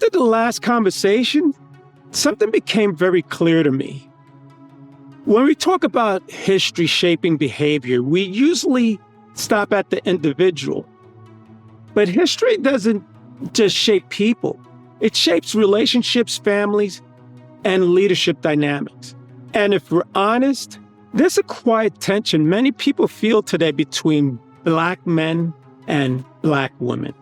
After the last conversation, something became very clear to me. When we talk about history shaping behavior, we usually stop at the individual. But history doesn't just shape people. It shapes relationships, families, and leadership dynamics. And if we're honest, there's a quiet tension many people feel today between Black men and Black women,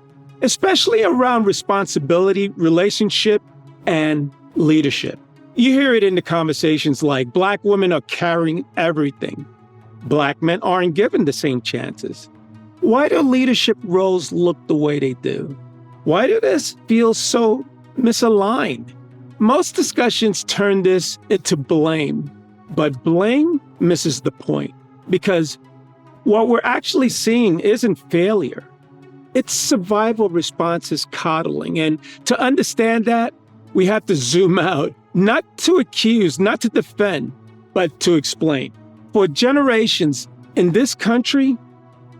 especially around responsibility, relationship, and leadership. You hear it in the conversations like Black women are carrying everything. Black men aren't given the same chances. Why do leadership roles look the way they do? Why do this feel so misaligned? Most discussions turn this into blame, but blame misses the point because what we're actually seeing isn't failure. It's survival responses coddling. And to understand that, we have to zoom out, not to accuse, not to defend, but to explain. For generations in this country,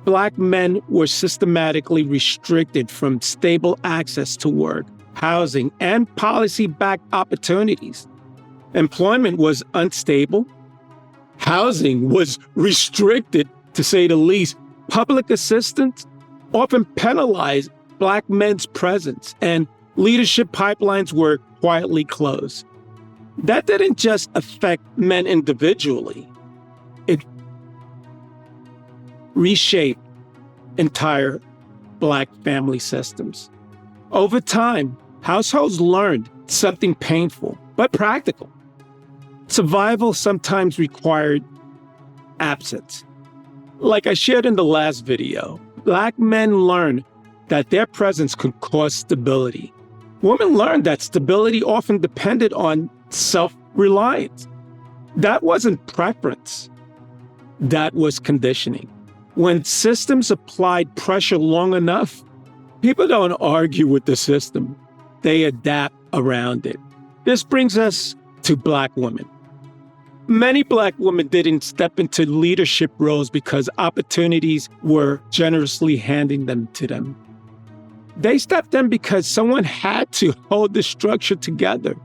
Black men were systematically restricted from stable access to work, housing, and policy-backed opportunities. Employment was unstable. Housing was restricted, to say the least. Public assistance often penalized Black men's presence, and leadership pipelines were quietly closed. That didn't just affect men individually. It reshaped entire Black family systems. Over time, households learned something painful but practical. Survival sometimes required absence. Like I shared in the last video, Black men learned that their presence could cause stability. Women learned that stability often depended on self-reliance. That wasn't preference. That was conditioning. When systems applied pressure long enough, people don't argue with the system. They adapt around it. This brings us to Black women. Many Black women didn't step into leadership roles because opportunities were generously handing them to them. They stepped in because someone had to hold the structure together.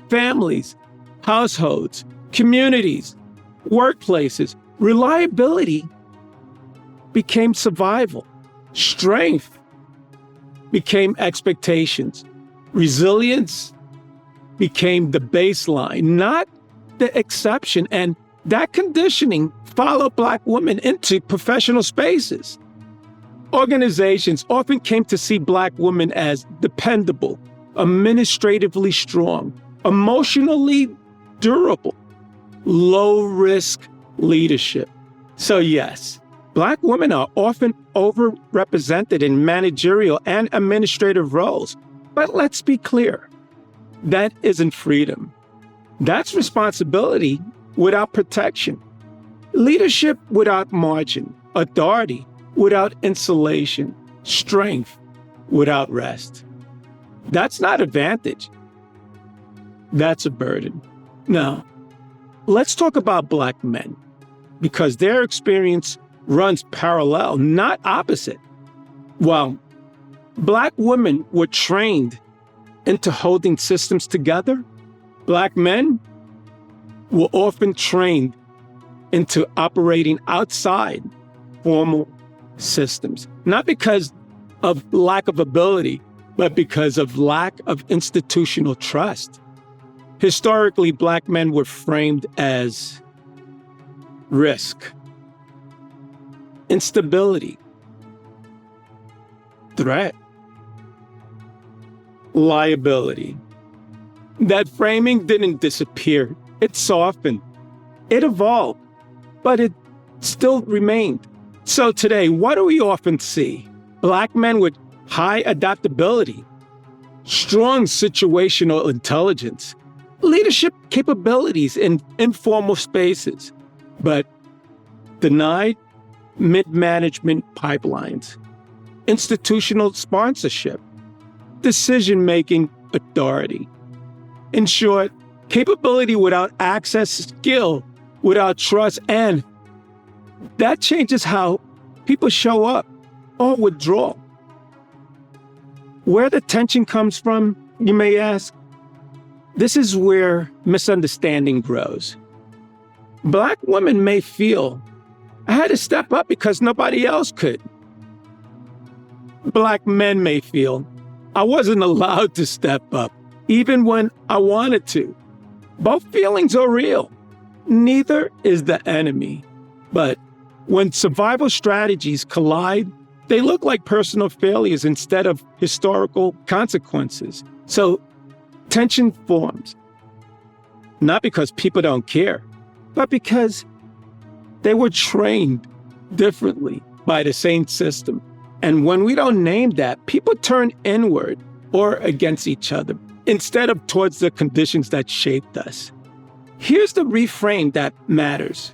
Families, households, communities, workplaces, reliability became survival. Strength became expectations. Resilience became the baseline, not the exception. And that conditioning followed Black women into professional spaces. Organizations often came to see Black women as dependable, administratively strong, emotionally durable, low-risk leadership. So yes, Black women are often overrepresented in managerial and administrative roles. But let's be clear, that isn't freedom. That's responsibility without protection. Leadership without margin, authority without insulation, strength without rest. That's not advantage. That's a burden. Now, let's talk about Black men, because their experience runs parallel, not opposite. While Black women were trained into holding systems together, Black men were often trained into operating outside formal systems, not because of lack of ability, but because of lack of institutional trust. Historically, Black men were framed as risk, instability, threat, liability. That framing didn't disappear. It softened. It evolved, but it still remained. So today, what do we often see? Black men with high adaptability, strong situational intelligence, leadership capabilities in informal spaces, but denied mid-management pipelines, institutional sponsorship, decision-making authority. In short, capability without access, skill without trust, and that changes how people show up or withdraw. Where the tension comes from, you may ask? This is where misunderstanding grows. Black women may feel, I had to step up because nobody else could. Black men may feel, I wasn't allowed to step up, even when I wanted to. Both feelings are real. Neither is the enemy. But when survival strategies collide, they look like personal failures instead of historical consequences. So tension forms, not because people don't care, but because they were trained differently by the same system. And when we don't name that, people turn inward or against each other instead of towards the conditions that shaped us. Here's the reframe that matters.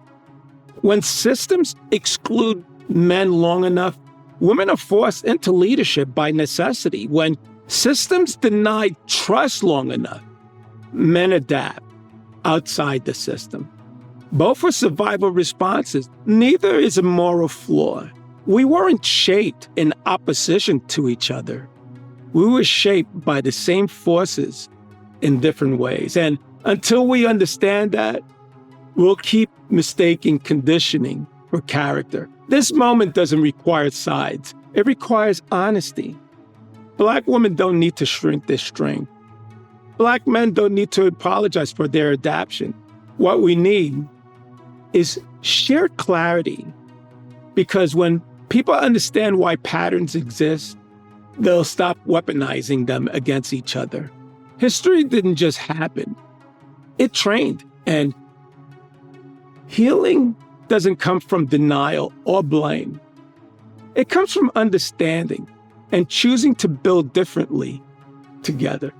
When systems exclude men long enough, women are forced into leadership by necessity. When systems deny trust long enough, men adapt outside the system. Both are survival responses. Neither is a moral flaw. We weren't shaped in opposition to each other. We were shaped by the same forces in different ways. And until we understand that, we'll keep mistaking conditioning for character. This moment doesn't require sides. It requires honesty. Black women don't need to shrink their strength. Black men don't need to apologize for their adaptation. What we need is shared clarity. Because when people understand why patterns exist, they'll stop weaponizing them against each other. History didn't just happen. It trained. And healing doesn't come from denial or blame. It comes from understanding and choosing to build differently together.